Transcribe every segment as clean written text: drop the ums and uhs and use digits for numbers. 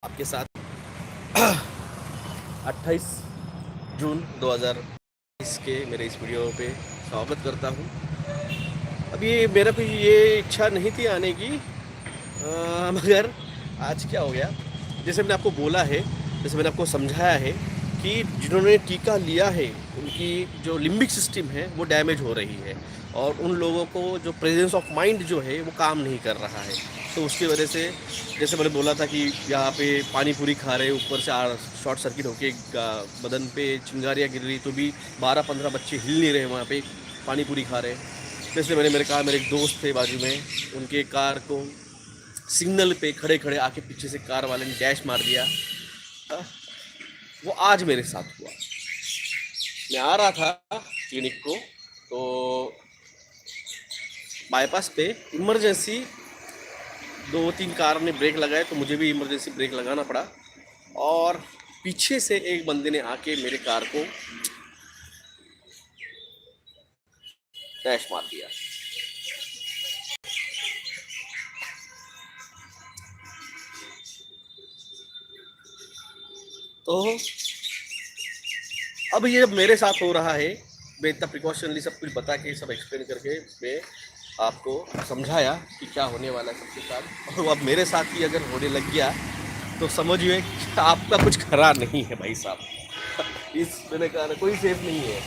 आपके साथ 28 जून 2020 के मेरे इस वीडियो पे स्वागत करता हूँ। अभी मेरा कोई ये इच्छा नहीं थी आने की, मगर आज क्या हो गया, जैसे मैंने आपको बोला है, जैसे मैंने आपको समझाया है कि जिन्होंने टीका लिया है उनकी जो लिम्बिक सिस्टम है वो डैमेज हो रही है और उन लोगों को जो प्रेजेंस ऑफ माइंड जो है वो काम नहीं कर रहा है। तो उसकी वजह से जैसे मैंने बोला था कि यहाँ पे पानी पूरी खा रहे, ऊपर से शॉर्ट सर्किट होके बदन पे चिंगारियाँ गिर रही, तो भी 12-15 बच्चे हिल नहीं रहे वहाँ पे पानी पूरी खा रहे। जैसे मेरे कहा, मेरे एक दोस्त थे बाजू में, उनके कार को सिग्नल पे खड़े खड़े आके पीछे से कार वाले ने डैश मार दिया। हाँ, वो आज मेरे साथ हुआ। मैं आ रहा था क्लिनिक को, तो बाईपास पे इमरजेंसी 2-3 कार ने ब्रेक लगाए, तो मुझे भी इमरजेंसी ब्रेक लगाना पड़ा और पीछे से एक बंदे ने आके मेरे कार को डैश मार दिया। तो अब ये जब मेरे साथ हो रहा है, मैं इतना प्रिकॉशनली सब कुछ बता के, सब एक्सप्लेन करके मैं आपको समझाया कि क्या होने वाला है सबके साथ, और अब मेरे साथ ही अगर होने लग गया तो समझिए कि आपका कुछ खरा नहीं है भाई साहब। इस मैंने कहा कोई सेफ नहीं है।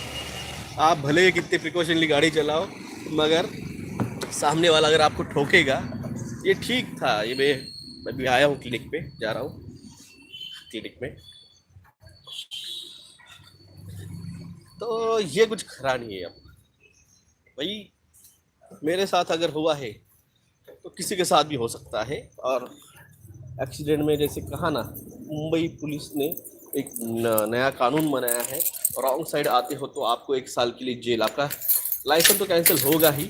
आप भले कितने प्रिकॉशनली गाड़ी चलाओ, मगर सामने वाला अगर आपको ठोकेगा, ये ठीक था। ये मैं भी आया हूँ क्लिनिक पे, जा रहा हूँ क्लिनिक में, तो ये कुछ खरा नहीं है। अब भाई मेरे साथ अगर हुआ है तो किसी के साथ भी हो सकता है। और एक्सीडेंट में जैसे कहा ना, मुंबई पुलिस ने एक नया कानून बनाया है, रॉन्ग साइड आते हो तो आपको 1 साल के लिए जेल, आपका लाइसेंस तो कैंसिल होगा ही,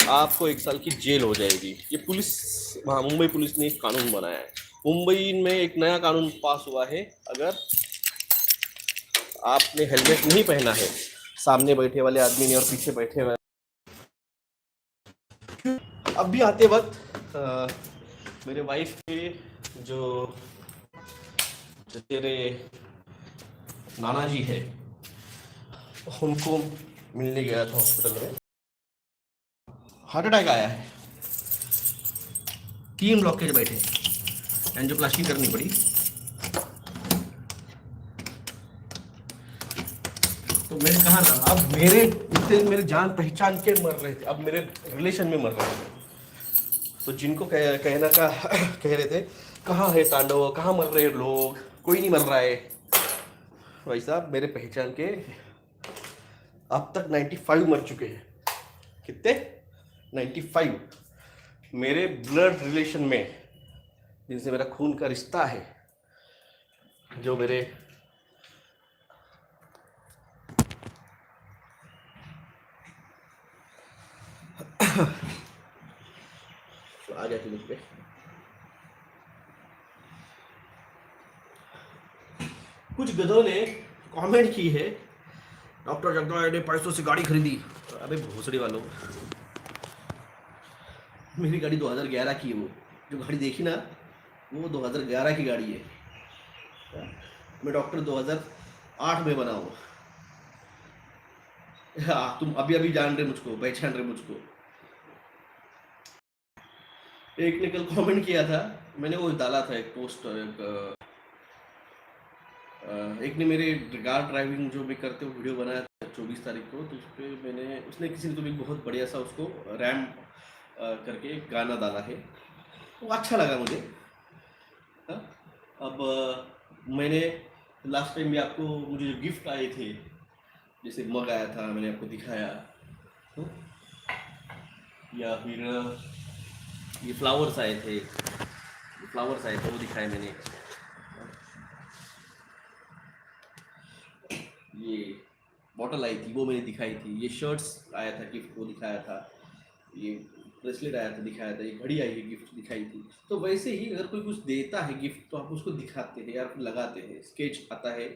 आपको 1 साल की जेल हो जाएगी। ये पुलिस, वहाँ मुंबई पुलिस ने एक कानून बनाया है। मुंबई में एक नया कानून पास हुआ है, अगर आपने हेलमेट नहीं पहना है, सामने बैठे वाले आदमी ने और पीछे बैठे वाले, अब भी आते वक्त मेरे वाइफ के जो तेरे नाना जी है, उनको मिलने गया था हॉस्पिटल में। हार्ट अटैक आया है, 3 ब्लॉकेज बैठे, एंजियोप्लास्टी करनी पड़ी। तो मैंने कहा ना, अब मेरे इतने मेरे जान पहचान के मर रहे थे, अब मेरे रिलेशन में मर रहे थे, तो जिनको कहना का कह रहे थे कहाँ है तांडव, कहाँ मर रहे लोग, कोई नहीं मर रहा है। भाई साहब मेरे पहचान के अब तक 95 मर चुके हैं। कितने? 95 मेरे ब्लड रिलेशन में, जिनसे मेरा खून का रिश्ता है, जो मेरे आ गया क्लिनिक पे। कुछ गधों ने कमेंट की है, डॉक्टर जगदम्बा ने पैसों से गाड़ी खरीदी। अबे भोसड़ी वालों, मेरी गाड़ी 2011 की है। वो जो गाड़ी देखी ना, वो 2011 की गाड़ी है। मैं डॉक्टर 2008 में बना हूँ। हाँ, तुम अभी अभी जान रहे मुझको, पहचान रहे मुझको। एक ने कल कमेंट किया था, मैंने वो डाला था एक पोस्ट, एक ने मेरे कार ड्राइविंग जो भी करते हो वीडियो बनाया था 24 तारीख को, तो उस पर मैंने, उसने किसी ने तो भी बहुत बढ़िया सा उसको रैम करके एक गाना डाला है, वो अच्छा लगा मुझे। हाँ? अब मैंने लास्ट टाइम भी आपको, मुझे जो गिफ्ट आए थे, जैसे मग आया था, मैंने आपको दिखाया, तो या फिर ये फ्लावर्स आए थे, वो दिखाए मैंने। ये बॉटल आई थी वो मैंने दिखाई थी, ये शर्ट्स आया था गिफ्ट वो दिखाया था, ये ब्रेसलेट आया था दिखाया था, ये घड़ी आई है गिफ्ट दिखाई थी। तो वैसे ही अगर कोई कुछ देता है गिफ्ट तो आप उसको दिखाते हैं या फिर लगाते हैं। स्केच आता है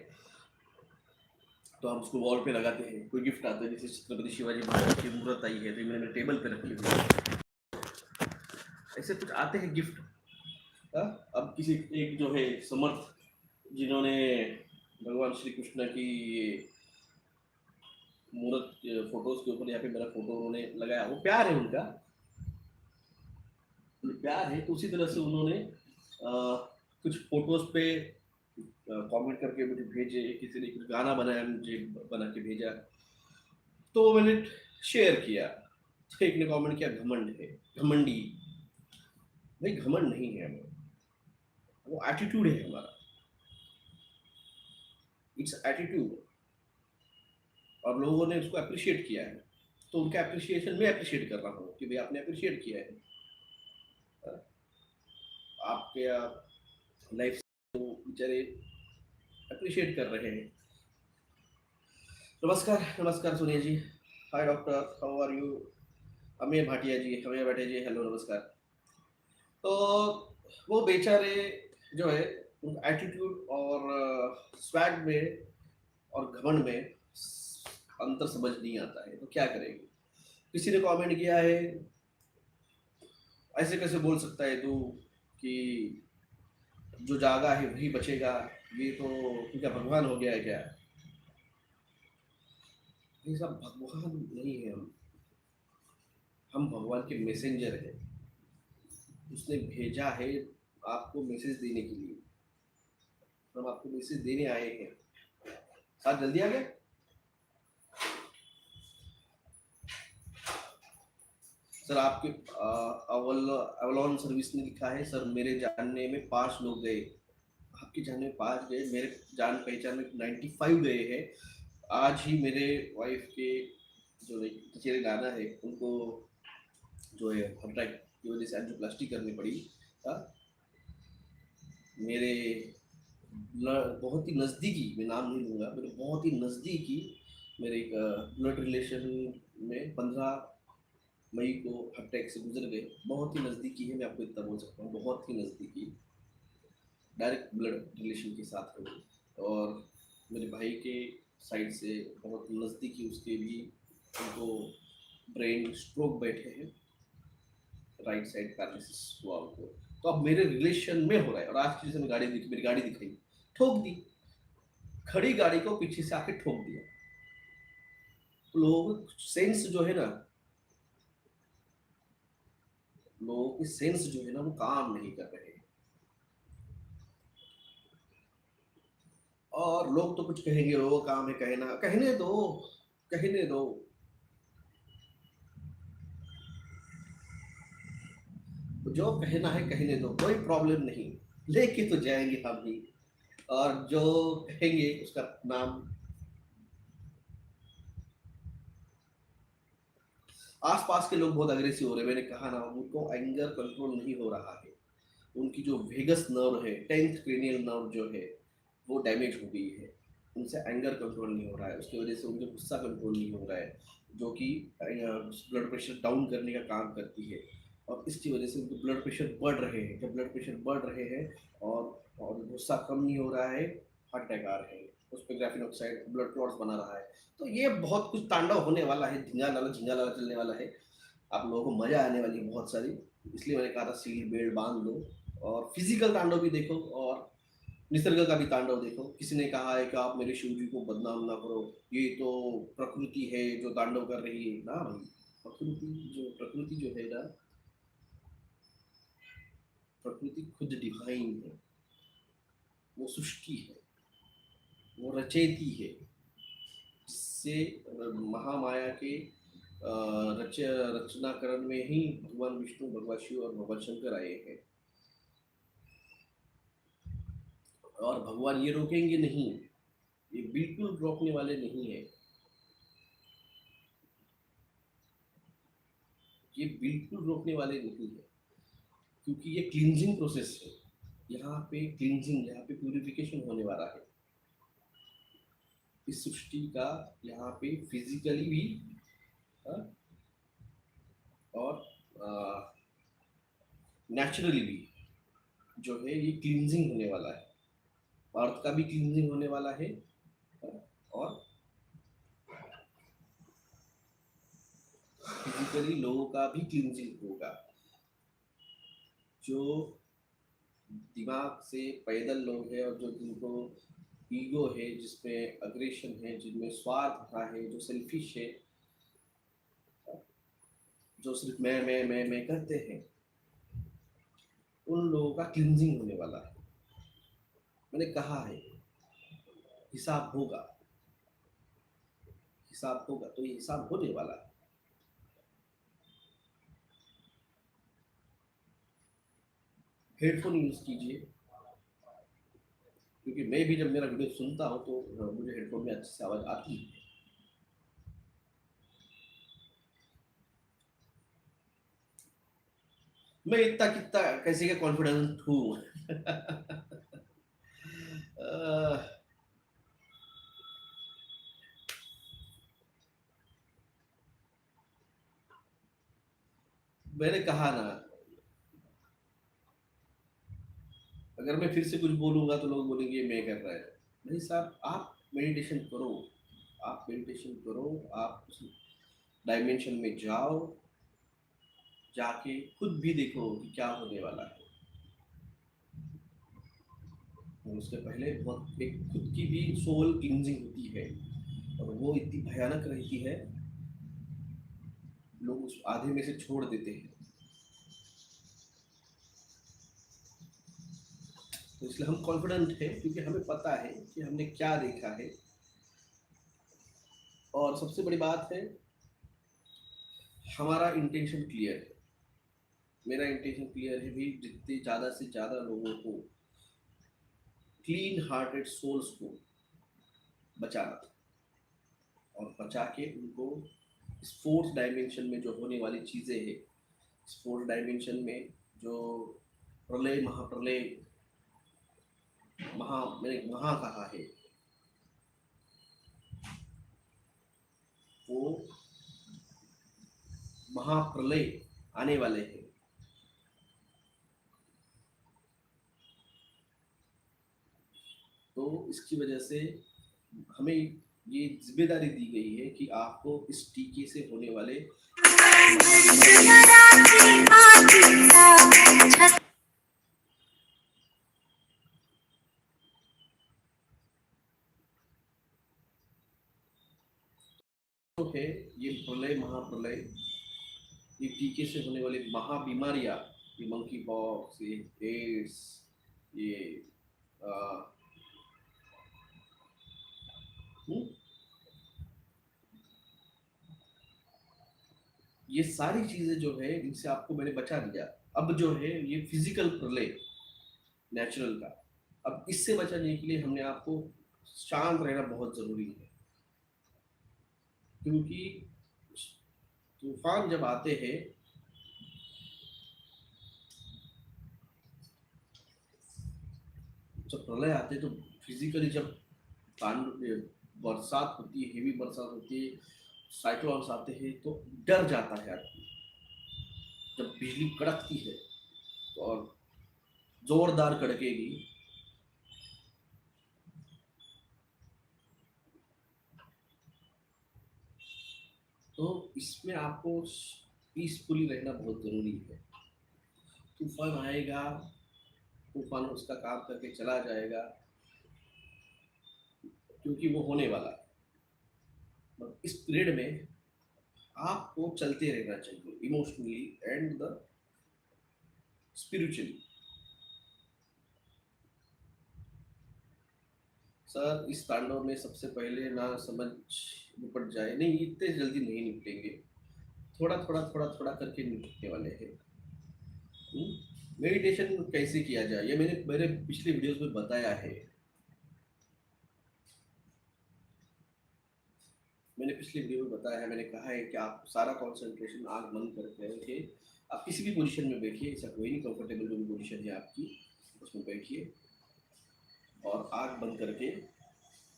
तो हम उसको वॉल पे लगाते हैं। कोई गिफ्ट आता है, जैसे छत्रपति शिवाजी महाराज की मूर्त आई है तो मैंने टेबल पे रखी हुई है। ऐसे कुछ आते हैं गिफ्ट, अब किसी एक जो है समर्थ, जिन्होंने भगवान श्री कृष्ण की मूर्त फोटोज के ऊपर यहाँ पे मेरा फोटो उन्होंने लगाया, वो प्यार है उनका, प्यार है। तो उसी तरह से उन्होंने कुछ फोटोज पे कमेंट करके मुझे भेजे, किसी ने कुछ गाना बनाया मुझे बना के भेजा, तो मैंने शेयर किया। तो एक ने कमेंट किया घमंड है, घमंडी। भाई घमंड नहीं है हमें, वो एटीट्यूड है हमारा, इट्स एटीट्यूड। और लोगों ने उसको अप्रिशिएट किया है, तो उनका अप्रिशिएशन मैं अप्रिशिएट कर रहा हूँ कि भाई आपने अप्रिशिएट किया है। आपके लाइफ को बेचारे अप्रिशिएट कर रहे हैं। नमस्कार, नमस्कार Sonia ji. Hi doctor, how are you? Amey Bhatia ji, Amey Bhatia ji, hello नमस्कार। तो वो बेचारे जो है एटीट्यूड और स्वैग में और घमंड में अंतर समझ नहीं आता है, तो क्या करेंगे। किसी ने कमेंट किया है, ऐसे कैसे बोल सकता है तू कि जो जागा है वही बचेगा, ये तो क्या भगवान हो गया है क्या? ये सब भगवान नहीं है, हम भगवान के मैसेंजर हैं। उसने भेजा है आपको मैसेज देने के लिए, हम आपको मैसेज देने आए हैं। साथ जल्दी आ गया। सर आपके अवलॉन सर्विस ने लिखा है, सर मेरे जानने में 5 लोग गए। आपके जानने में 5 गए, मेरे जान पहचान में 95 गए हैं। आज ही मेरे वाइफ के जो चचेरे नाना है, उनको जो है हार्ट अटैक की वजह से एंजियोप्लास्टी करनी पड़ी। हाँ, मेरे बहुत ही नज़दीकी, मैं नाम नहीं लूँगा, मेरे बहुत ही नज़दीकी मेरे एक ब्लड रिलेशन में 15 मई को हार्ट अटैक से गुजर गए। बहुत ही नज़दीकी है, मैं आपको इतना बोल सकता हूँ, बहुत ही नज़दीकी, डायरेक्ट ब्लड रिलेशन के साथ है। और मेरे भाई के साइड से बहुत नज़दीकी उसके भी, उनको ब्रेन स्ट्रोक बैठे हैं, राइट साइड पैरालिसिस हुआ उनको। तो अब मेरे रिलेशन में हो रहा है। और आज की जैसे गाड़ी दिखी, मेरी गाड़ी दिखाई, ठोक दी, खड़ी गाड़ी को पीछे से आके ठोक दिया। तो लोगों को सेंस जो है ना, लोगों की सेंस जो है ना, वो काम नहीं कर रहे हैं। और लोग तो कुछ कहेंगे, वो काम है कहना, कहने दो, कहने दो। जो कहना है कहने दो, कोई प्रॉब्लम नहीं, लेके तो जाएंगे हम भी। और जो कहेंगे उसका नाम, आसपास के लोग बहुत अग्रेसिव हो रहे हैं। मैंने कहा ना, उनको एंगर कंट्रोल नहीं हो रहा है। उनकी जो वेगस नर्व है, 10th क्रेनियल नर्व जो है, वो डैमेज हो गई है। उनसे एंगर कंट्रोल नहीं हो रहा है, उसकी वजह से उनका गुस्सा कंट्रोल नहीं हो रहा है, जो कि ब्लड प्रेशर डाउन करने का काम करती है। और इसकी वजह से उनके ब्लड प्रेशर बढ़ रहे हैं। जब ब्लड प्रेशर बढ़ रहे हैं और गुस्सा कम नहीं हो रहा है, हार्ट अटैक आ रहे हैं, उस पर ग्राफीन ऑक्साइड ब्लड क्लॉट्स बना रहा है। तो ये बहुत कुछ तांडव होने वाला है, झिंगा लाला चलने वाला है। आप लोगों को मजा आने वाली है बहुत सारी। इसलिए मैंने कहा था सील बेल्ट बांध लो, और फिजिकल तांडव भी देखो और निसर्ग का भी तांडव देखो। किसी ने कहा है कि आप मेरे शिव जी को बदनाम ना करो, ये तो प्रकृति है जो तांडव कर रही है ना भाई। प्रकृति जो है ना, प्रकृति खुद डिवाइन है, वो सृष्टि है, वो रचेती है। जिससे महामाया के रचनाकरण में ही भगवान विष्णु, भगवान शिव और भगवान शंकर आए हैं। और भगवान ये रोकेंगे नहीं, ये बिल्कुल रोकने वाले नहीं है, ये बिल्कुल रोकने वाले नहीं है। क्योंकि ये क्लींजिंग प्रोसेस है, यहाँ पे क्लींजिंग, यहाँ पे प्यूरिफिकेशन होने वाला है इस सृष्टि का। यहाँ पे फिजिकली भी हाँ, और नेचुरली भी जो है ये क्लींजिंग होने वाला है। अर्थ का भी क्लींजिंग होने वाला है, और फिजिकली लोगों का भी क्लींजिंग होगा। जो दिमाग से पैदल लोग हैं, और जो जिनको ईगो है, जिसमें अग्रेशन है, जिनमें स्वार्थ भरा है, जो सेल्फिश है, जो सिर्फ मैं करते हैं, उन लोगों का क्लिनजिंग होने वाला है। मैंने कहा है हिसाब होगा, हिसाब होगा, तो ये हिसाब होने वाला है। हेडफोन यूज कीजिए, क्योंकि मैं भी जब मेरा वीडियो सुनता हूँ तो मुझे हेडफोन में अच्छी से आवाज आती है। मैं इतना कितना कैसे का कॉन्फिडेंट हूँ। मैंने कहा ना, अगर मैं फिर से कुछ बोलूंगा तो लोग बोलेंगे मैं कर रहा है। नहीं साहब, आप मेडिटेशन करो, आप मेडिटेशन करो, आप उस डायमेंशन में जाओ, जाके खुद भी देखो कि क्या होने वाला है। और उसके पहले बहुत एक खुद की भी सोल क्लिनजिंग होती है, और वो इतनी भयानक रहती है, लोग उस आधे में से छोड़ देते हैं। तो इसलिए हम कॉन्फिडेंट हैं, क्योंकि हमें पता है कि हमने क्या देखा है। और सबसे बड़ी बात है, हमारा इंटेंशन क्लियर है। मेरा इंटेंशन क्लियर है भी, जितने ज़्यादा से ज़्यादा लोगों को, क्लीन हार्टेड सोल्स को बचाना था, और बचा के उनको इस फोर्थ डायमेंशन में जो होने वाली चीज़ें हैं, इस फोर्थ डायमेंशन में जो प्रलय महाप्रलय मैंने महा कहा है, वो महाप्रलय आने वाले हैं। तो इसकी वजह से हमें ये जिम्मेदारी दी गई है कि आपको इस टीके से होने वाले है, ये प्रलय महाप्रलय, ये टीके से होने वाली महा बीमारियां, ये मंकी पॉक्स, ये एड्स, ये ये सारी चीजें जो है, इनसे आपको मैंने बचा दिया। अब जो है ये फिजिकल प्रलय नेचुरल का, अब इससे बचाने के लिए हमने आपको शांत रहना बहुत जरूरी है, क्योंकि तूफान जब आते हैं, जब प्रलय आते हैं, तो फिजिकली जब बरसात होती है, हेवी बरसात होती है, साइक्लोन्स आते हैं, तो डर जाता है आदमी। जब बिजली कड़कती है और जोरदार कड़केगी, तो इसमें आपको पीसफुली रहना बहुत जरूरी है। तूफान आएगा, तूफान उसका काम करके चला जाएगा, क्योंकि वो होने वाला है। इस पीरियड में आपको चलते रहना चाहिए, emotionally and the spiritually. Sir, इस तांडव में सबसे पहले ना समझ निपट जाए, नहीं इतने जल्दी नहीं निपटेंगे, थोड़ा थोड़ा थोड़ा थोड़ा करके निपटने वाले हैं। मेडिटेशन कैसे किया जाए, ये मैंने मेरे पिछले वीडियोस में बताया है। मैंने पिछले वीडियो में बताया है, मैंने कहा है कि आप सारा कंसंट्रेशन आंख बंद करके रखिए। आप किसी भी पोजीशन में बैठिए, ऐसा कोई नहीं, कंफर्टेबल जो भी पोजीशन है आपकी उसमें बैठिए, और आंख बंद करके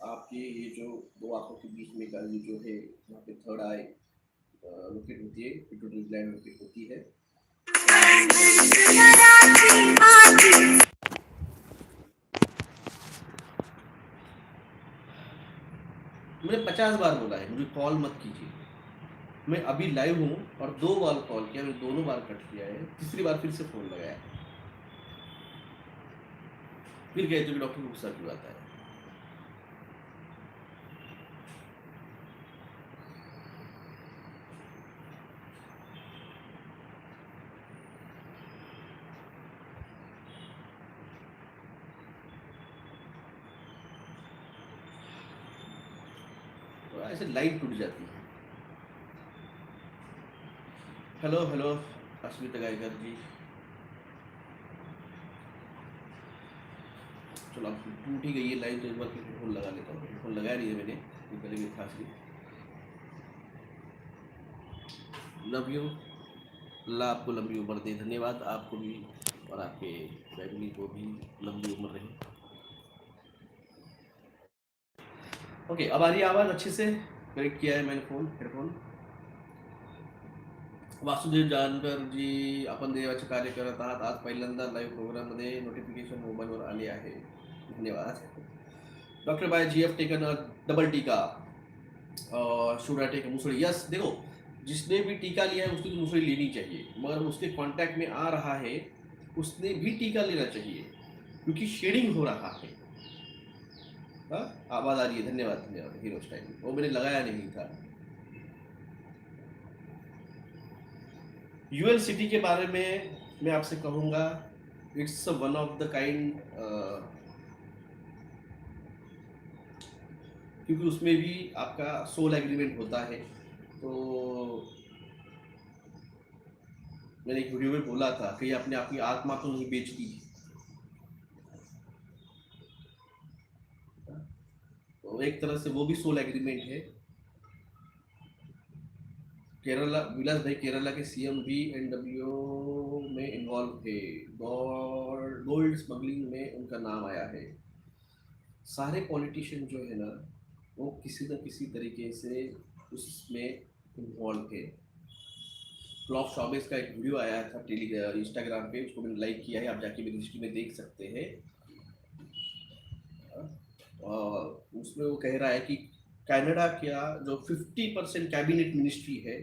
आपकी ये जो दो आंखों के बीच में का ये जो है, यहाँ पे थर्ड आई लोकेट होती है, पिट्यूटरी ग्लैंड लोकेट होती है। मैंने 50 बार बोला है मुझे कॉल मत कीजिए। मैं अभी लाइव हूँ और 2 बार कॉल किया, मैंने दोनों बार कट किया है, तीसरी बार फिर से फोन लगाया। फिर कहते हो कि डॉक्टर को गुस्सा क्यों आता है। तो ऐसे लाइन टूट जाती है। हेलो हेलो अस्मिता गायकर जी। चलो अब टूट ही गई है लाइन, तो एक बार फिर हेडफोन लगा लेता हूँ। हेडफोन लगाया नहीं है मैंने, ये गले में खांसी। लव यू, अल्लाह आपको लंबी उम्र दे। धन्यवाद आपको भी और आपके फैमिली को भी लंबी उम्र रहे। ओके, अब आ रही है आवाज़ अच्छे से? कनेक्ट किया है मैंने फ़ोन, हेडफोन। वासुदेव जानकर जी, आपण देवाचे कार्य करत आहात. आज पहिल्यांदा लाईव्ह प्रोग्राममध्ये नोटिफिकेशन मोबाईलवर आले आहे. धन्यवाद. डॉक्टर बाय जी एफ टेकन डबल टीका, शुड आई टेक मुसड़ी? यस, देखो जिसने भी टीका लिया है उसकी तो मुसड़ी लेनी चाहिए, मगर उसके कांटेक्ट में आ रहा है उसने भी टीका लेना चाहिए, क्योंकि शेडिंग हो रहा है। हाँ, आवाज आ रही है। धन्यवाद धन्यवाद हीरो स्टाइल, वो मैंने लगाया नहीं था। यूएल सिटी के बारे में मैं आपसे कहूँगा, it's one of the kind, क्योंकि उसमें भी आपका सोल एग्रीमेंट होता है। तो मैंने एक वीडियो में बोला था कि आपने अपनी आत्मा तो नहीं बेचती। तो एक तरह से वो भी सोल एग्रीमेंट है। केरला, विलास भाई केरला के सीएम भी एनडब्ल्यू में इन्वॉल्व है। गोल्ड स्मगलिंग में उनका नाम आया है। सारे पॉलिटिशियन जो है ना, वो किसी न किसी तरीके से उसमें इन्वॉल्व है। क्लॉफ शॉबेस का एक वीडियो आया था इंस्टाग्राम पे, उसको मैंने लाइक किया है, आप जाके मेरी हिस्ट्री में देख सकते हैं। उसमें वो कह रहा है कि कनाडा का जो 50% कैबिनेट मिनिस्ट्री है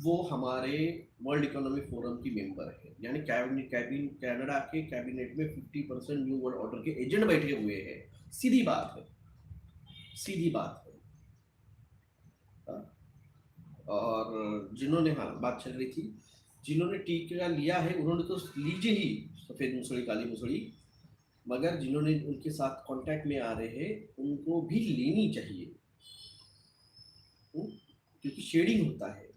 वो हमारे वर्ल्ड इकोनॉमिक फोरम की मेंबर है। यानी कनाडा के कैबिनेट में 50% न्यू वर्ल्ड ऑर्डर के एजेंट बैठे हुए हैं। सीधी बात है, सीधी बात है। हाँ? और जिन्होंने, हाँ बात चल रही थी, जिन्होंने टीका लिया है उन्होंने तो लीजिए ही सफेद मुसड़ी काली मुसड़ी, मगर जिन्होंने उनके साथ कांटेक्ट में आ रहे हैं उनको भी लेनी चाहिए। क्योंकि शेडिंग होता है,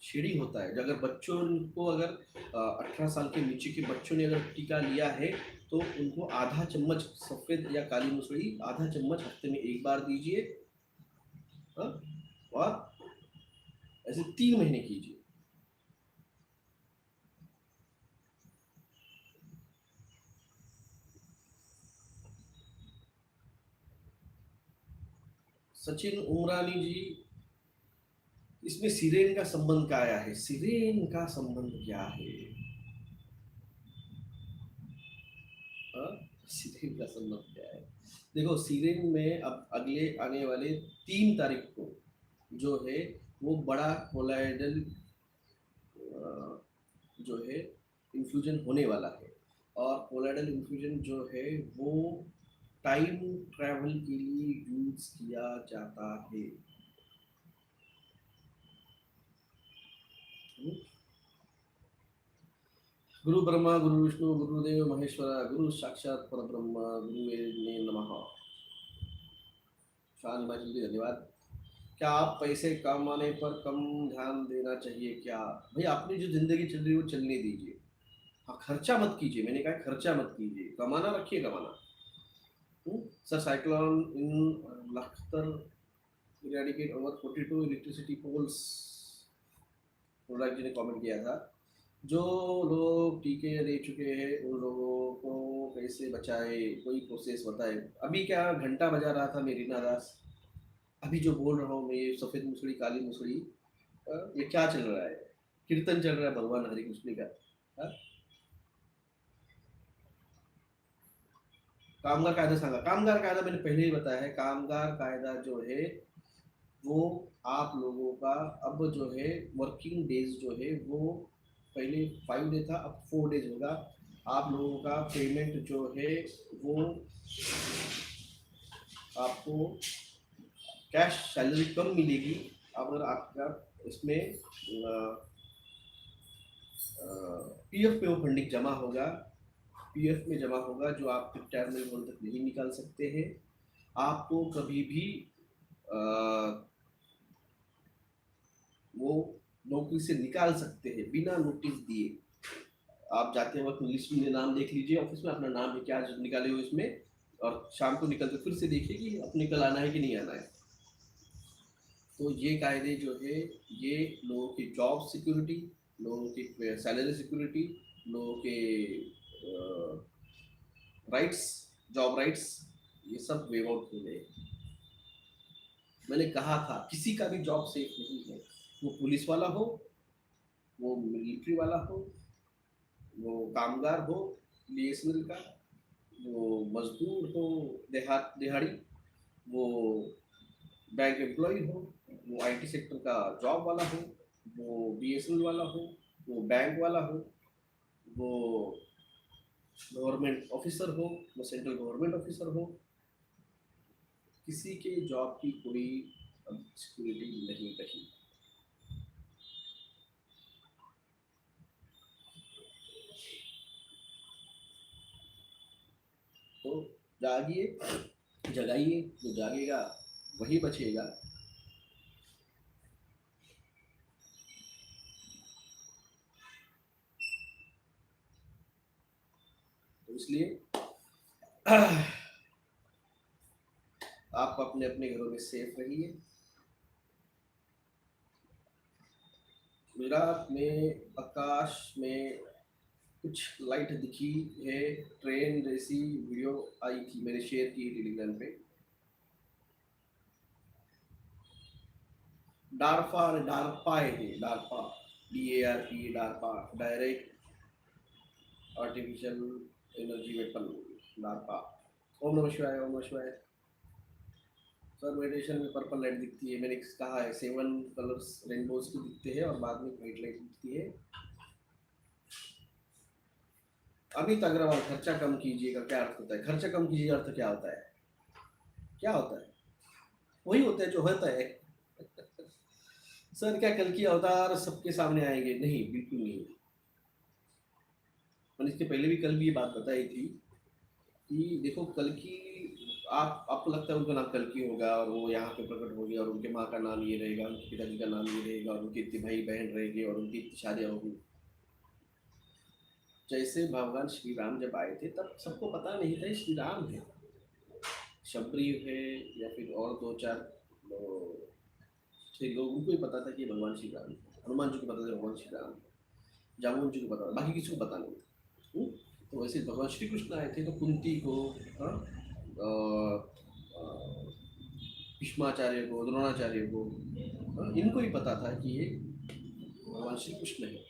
शेडिंग होता है। अगर बच्चों को, अगर 18 साल के नीचे के बच्चों ने अगर टीका लिया है तो उनको आधा चम्मच सफेद या काली मुसड़ी, आधा चम्मच हफ्ते में एक बार दीजिए। और ऐसे 3 महीने कीजिए। सचिन उमरानी जी, इसमें सिरेन का संबंध क्या आया है? सिरेन का संबंध क्या है? हाँ? सिरेन का संबंध क्या है? देखो, सिरेन में अब अगले आने वाले 3 तारीख को जो है वो बड़ा कोलाइडल जो है इन्फ्यूजन होने वाला है। और कोलाइडल इन्फ्यूजन जो है वो टाइम ट्रैवल के लिए यूज किया जाता है। गुरु ब्रह्मा गुरु विष्णु गुरुदेव महेश्वरा, गुरु साक्षात परब्रह्म गुरुवे नमः। शान भाई जी धन्यवाद। क्या आप पैसे कमाने पर कम ध्यान देना चाहिए क्या? भाई अपनी जो जिंदगी चल रही है वो चलने दीजिए। हाँ, खर्चा मत कीजिए, मैंने कहा खर्चा मत कीजिए, कमाना रखिए कमाना। Sir, cyclone in Lakhtar eradicate over 42 electricity poles, product ji ने कमेंट किया था। जो लोग टीके ले चुके हैं उन लोगों को कैसे बचाए, कोई प्रोसेस बताए। अभी क्या घंटा बजा रहा था मेरी नादास, अभी जो बोल रहा हूँ मैं, ये सफ़ेद मुसड़ी काली मुसड़ी, ये क्या चल रहा है? कीर्तन चल रहा है भगवान हरि कृष्ण का। हाँ? कामगार कायदा सांगा, कामगार कायदा मैंने पहले ही बताया है। कामगार कायदा जो है वो आप लोगों का अब जो है वर्किंग डेज जो है वो पहले 5 डे था, अब 4 डेज होगा। आप लोगों का पेमेंट जो है वो आपको कैश सैलरी कम मिलेगी अगर आपका इसमें पीएफ में वो फंडिंग जमा होगा। पीएफ में जमा होगा जो आप रिटायरमेंट होने तक नहीं निकाल सकते हैं। आपको कभी भी अ, वो नौकरी से निकाल सकते हैं बिना नोटिस दिए। आप जाते वक्त लिस्ट में नाम देख लीजिए ऑफिस में, अपना नाम है क्या जो निकाले हुए इसमें, और शाम को निकलते फिर से देखिए कि अपने कल आना है कि नहीं आना है। तो ये कायदे जो है ये लोगों की जॉब सिक्योरिटी, लोगों की सैलरी सिक्योरिटी, लोगों के राइट्स, जॉब राइट्स, ये सब वेव आउट हो गए। मैंने कहा था किसी का भी जॉब सेफ नहीं है, वो पुलिस वाला हो, वो मिलिट्री वाला हो, वो कामगार हो बीएसएनएल का, वो मजदूर हो दिहाड़ी, वो बैंक एम्प्लॉय हो, वो आईटी सेक्टर का जॉब वाला हो, वो बीएसएनएल वाला हो, वो बैंक वाला हो, वो गवर्नमेंट ऑफिसर हो, वो सेंट्रल गवर्नमेंट ऑफिसर हो, किसी के जॉब की कोई सिक्योरिटी नहीं रही। तो जागिए, जगाइए, जो जागेगा वही बचेगा। तो इसलिए आप अपने अपने घरों में सेफ रहिए। गुजरात में आकाश में कुछ लाइट दिखी है, ट्रेन जैसी वीडियो आई थी, मैंने शेयर की टेलीग्राम पे। डारपा, डारपा है, DARPA, DARPA, DARPA, direct artificial energy weapon, DARPA. ओम नमः शिवाय, ओम नमः शिवाय। सर मेडिटेशन में पर्पल लाइट दिखती है, मैंने कहा है 7 कलर्स रेनबोज की दिखते हैं और बाद में व्हाइट लाइट दिखती है। अमित अग्रवाल, खर्चा कम कीजिएगा क्या अर्थ होता है? खर्चा कम कीजिएगा अर्थ क्या होता है? क्या होता है? वही होता है जो होता है। सर क्या कल की अवतार सबके सामने आएंगे? नहीं, बिल्कुल नहीं। मैंने इसके पहले भी कल भी ये बात बताई थी कि देखो कल की, आपको लगता है उनका नाम कल की होगा और वो यहाँ पे प्रकट होगी और उनके माँ का नाम ये रहेगा, उनके पिताजी का नाम ये रहेगा और उनके इतने भाई बहन रहेंगे और उनकी इतनी शादियाँ होगी। जैसे भगवान श्री राम जब आए थे तब सबको पता नहीं था श्री राम है, शबरी है, या फिर और दो चार थे लोग, उनको ही पता था कि भगवान श्री राम है। हनुमान जी को पता था भगवान श्री राम है, जामुन जी को पता था, बाकी किसी को पता नहीं था। तो वैसे भगवान श्री कृष्ण आए थे तो कुंती को, हाँ, भीष्माचार्य को, द्रोणाचार्य को, हाँ, इनको ही पता था कि ये भगवान श्री कृष्ण है,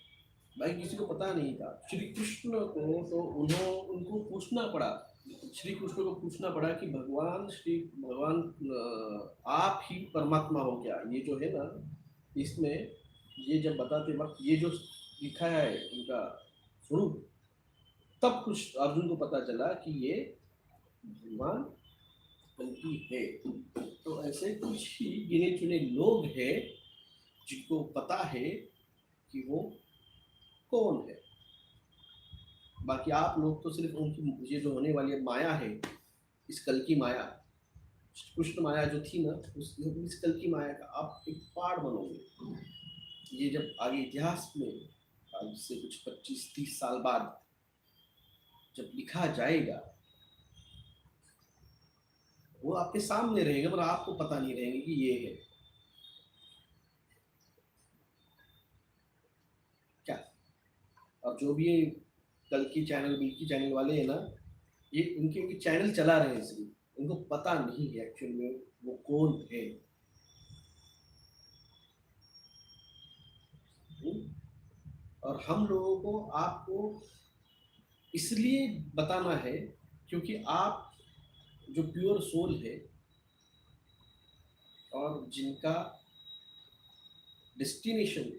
भाई किसी को पता नहीं था। श्री कृष्ण को तो उनको पूछना पड़ा, श्री कृष्ण को पूछना पड़ा कि भगवान आप ही परमात्मा हो क्या? ये जो है ना, इसमें ये जब बताते वक्त ये जो लिखा है उनका स्वरूप, तब कुछ अर्जुन को पता चला कि ये भगवान बल्कि है। तो ऐसे कुछ ही गिने चुने लोग हैं जिनको पता है कि वो कौन है। बाकी आप लोग तो सिर्फ उनकी ये जो होने वाली माया है, इस कल की माया, कृष्ण माया जो थी ना, इस कल की माया का आप एक पार्ट बनोगे। ये जब आगे इतिहास में आज से कुछ 25-30 साल बाद जब लिखा जाएगा, वो आपके सामने रहेगा पर आपको पता नहीं रहेंगे कि ये है क्या। और जो भी ये कल की चैनल, बिल्की चैनल वाले हैं ना, ये उनके चैनल चला रहे हैं, सिर्फ उनको पता नहीं है एक्चुअल में वो कौन है। और हम लोगों को आपको इसलिए बताना है क्योंकि आप जो प्योर सोल है और जिनका डेस्टिनेशन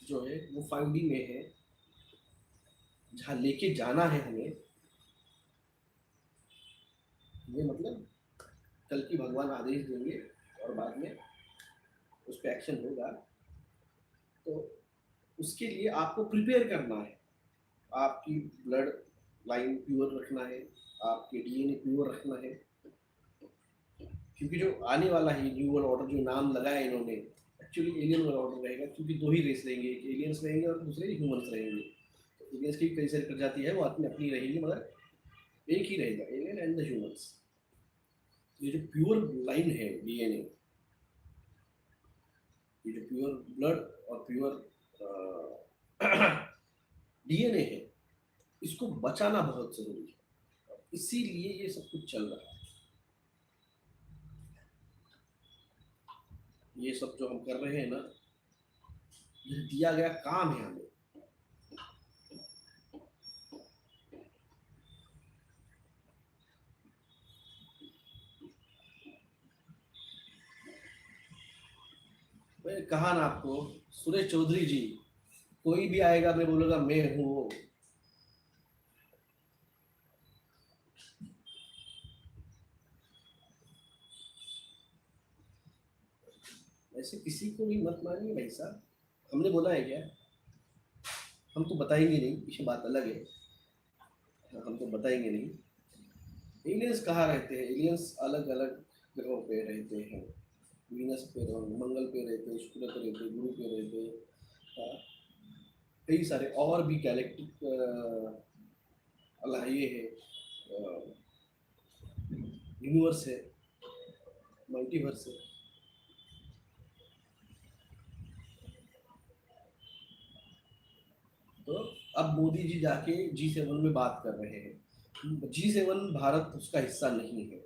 जो है वो 5D में है, जहाँ लेके जाना है हमें, ये मतलब कल की भगवान आदेश देंगे और बाद में उस पर एक्शन होगा। तो उसके लिए आपको प्रिपेयर करना है, आपकी ब्लड लाइन प्योर रखना है, आपके डीएनए प्योर रखना है, क्योंकि जो आने वाला है न्यू वर्ल्ड ऑर्डर जो नाम लगाया इन्होंने, एक्चुअली एलियन वर्ल्ड ऑर्डर रहेगा, क्योंकि दो ही रेस रहेंगे, एक एलियंस रहेंगे और दूसरे ह्यूमंस रहेंगे। तो एलियंस की कई सारी प्रजाति है, वो अपनी अपनी रहेगी, मगर एक ही रहेगा, एलियन एंड द ह्यूमंस। ये जो प्योर लाइन है डीएनए, ये जो प्योर ब्लड और प्योर डीएनए है, इसको बचाना बहुत जरूरी है, इसीलिए ये सब कुछ चल रहा है। ये सब जो हम कर रहे हैं ना, ये दिया गया काम है हमें। मैंने कहा ना आपको, सुरेश चौधरी जी, कोई भी आएगा मैं बोलूंगा मैं हूँ वो। ऐसे किसी को भी मत मानिए भाई साहब, हमने बोला है क्या? हम तो बताएंगे नहीं, पीछे बात अलग है, हम तो बताएंगे नहीं। एलियंस कहाँ रहते हैं? एलियंस अलग अलग ग्रहों पे रहते हैं, वीनस पे, मंगल पे रहते हैं, शुक्र पे रहते हैं, गुरु पे रहते हैं, कई सारे और भी गैलेक्टिक अल्लाह ये है, यूनिवर्स है, मल्टीवर्स है। तो अब मोदी जी जाके G7 में बात कर रहे हैं। G7 भारत उसका हिस्सा नहीं है।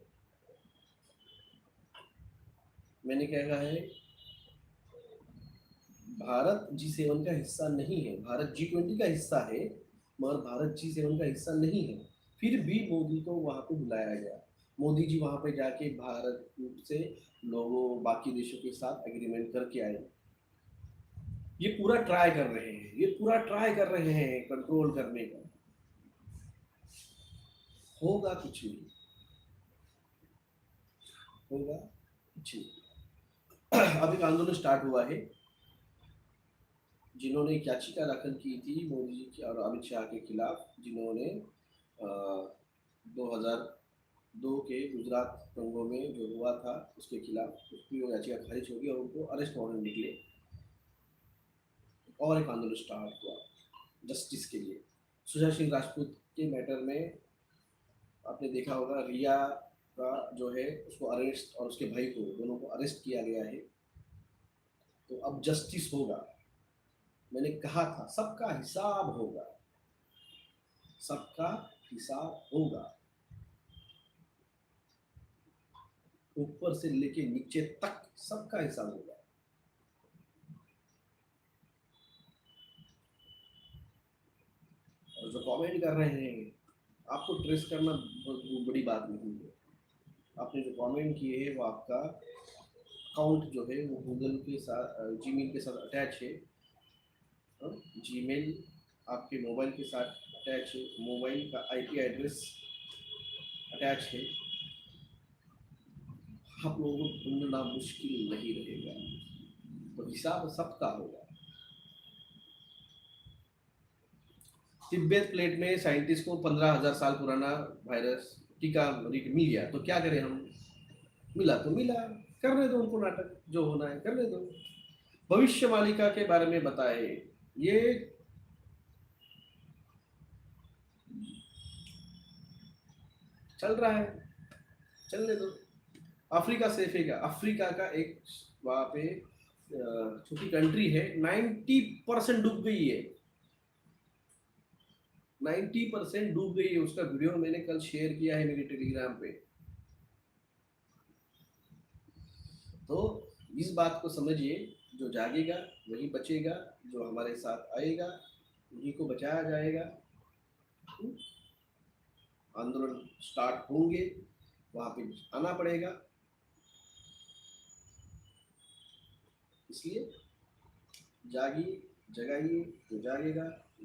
मैंने क्या कहा है? भारत G7 का हिस्सा नहीं है, भारत G20 का हिस्सा है, मगर भारत G7 का हिस्सा नहीं है। फिर भी मोदी को वहां पे बुलाया गया। मोदी जी वहां पे जाके भारत से लोगों बाकी देशों के साथ एग्रीमेंट करके आए। ये पूरा ट्राई कर रहे हैं, ये पूरा ट्राई कर रहे हैं कंट्रोल करने का। होगा कुछ नहीं, होगा कुछ नहीं। अब एक आंदोलन स्टार्ट हुआ है, जिन्होंने एक याचिका दाखिल की थी मोदी जी की और अमित शाह के खिलाफ, जिन्होंने 2002 के गुजरात दंगों में जो हुआ था उसके खिलाफ, उसकी वो याचिका खारिज होगी और उनको अरेस्ट वारंट निकले। और एक आंदोलन स्टार्ट हुआ जस्टिस के लिए। सुशांत सिंह राजपूत के मैटर में आपने देखा होगा, रिया का जो है उसको अरेस्ट, और उसके भाई को, दोनों को अरेस्ट किया गया है। तो अब जस्टिस होगा। मैंने कहा था सबका हिसाब होगा, सबका हिसाब होगा, ऊपर से लेके नीचे तक सबका हिसाब होगा। और जो कमेंट कर रहे हैं, आपको ट्रेस करना बहुत बड़ी बात नहीं है। आपने जो कमेंट किए हैं वो आपका अकाउंट जो है वो गूगल के साथ, जीमेल के साथ अटैच है। जीमेल आपके मोबाइल के साथ अटैच है, मोबाइल का आईपी एड्रेस अटैच है। आप लोगों को ढूंढना मुश्किल नहीं रहेगा, तो हिसाब सबका होगा। तिब्बत प्लेट में साइंटिस्ट को 15,000 साल पुराना वायरस टीका मिल गया, तो क्या करें हम? मिला तो मिला, करने दो उनको, नाटक जो होना है करने दो। भविष्य मालिका के बारे में बताए, ये चल रहा है, चलने दो। अफ्रीका सेफ है क्या? अफ्रीका का एक वहां पे छोटी कंट्री है, 90% डूब गई है, 90% डूब गई है। उसका वीडियो मैंने कल शेयर किया है मेरे टेलीग्राम पे। तो इस बात को समझिए, जो जागेगा वही बचेगा, जो हमारे साथ आएगा उन्हीं को बचाया जाएगा। आंदोलन स्टार्ट होंगे, वहां पे आना पड़ेगा। इसलिए जागिए, जगाइए, जो जागेगा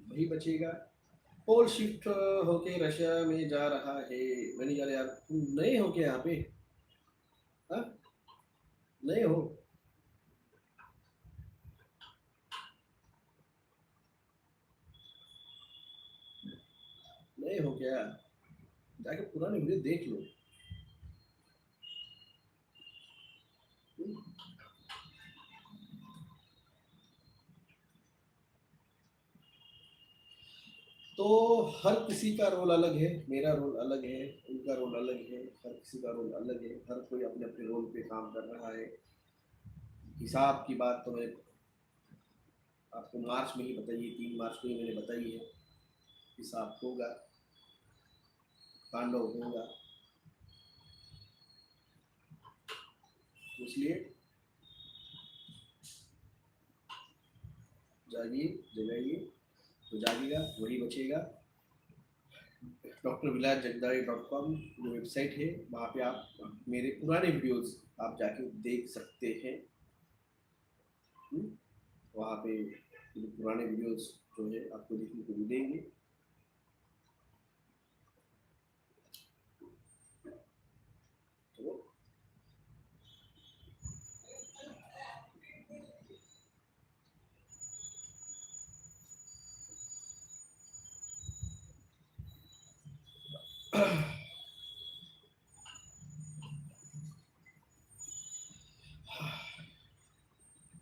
वही बचेगा। पोल शिफ्ट होके रशिया में जा रहा है। मैंने कहा यार तुम नए हो क्या यहाँ पे? हाँ, नए हो? नए हो क्या? जाके पुराने वीडियो देख लो। हम्म? तो हर किसी का रोल अलग है, मेरा रोल अलग है, उनका रोल अलग है, हर किसी का रोल अलग है, हर कोई अपने अपने रोल पे काम कर रहा है। हिसाब की बात तो मैं आपको मार्च में ही बताइए, 3 मार्च को ही मैंने बताई है। हिसाब होगा, तांडव होगा। तो इसलिए जागिए, जगाइए, तो जागेगा वही बचेगा। drvilas.com जो वेबसाइट है, वहाँ पे आप मेरे पुराने वीडियोस आप जाके देख सकते हैं। वहाँ पे जो पुराने वीडियोस जो है आपको देखने को मिलेंगे।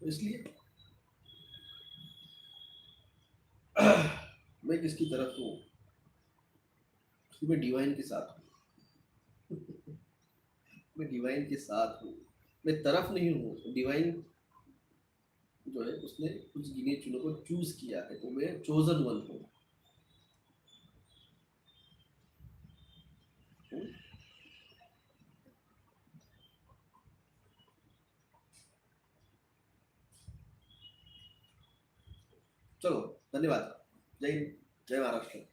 तो इसलिए मैं किसकी तरफ हूँ? मैं डिवाइन के साथ हूँ। मैं डिवाइन के साथ हूँ। मैं तरफ नहीं हूँ, डिवाइन जो है उसने कुछ गिने चुनों को चूज किया है, तो मैं चोजन वन हूँ। चलो, धन्यवाद। जय हिंद, जय महाराष्ट्र।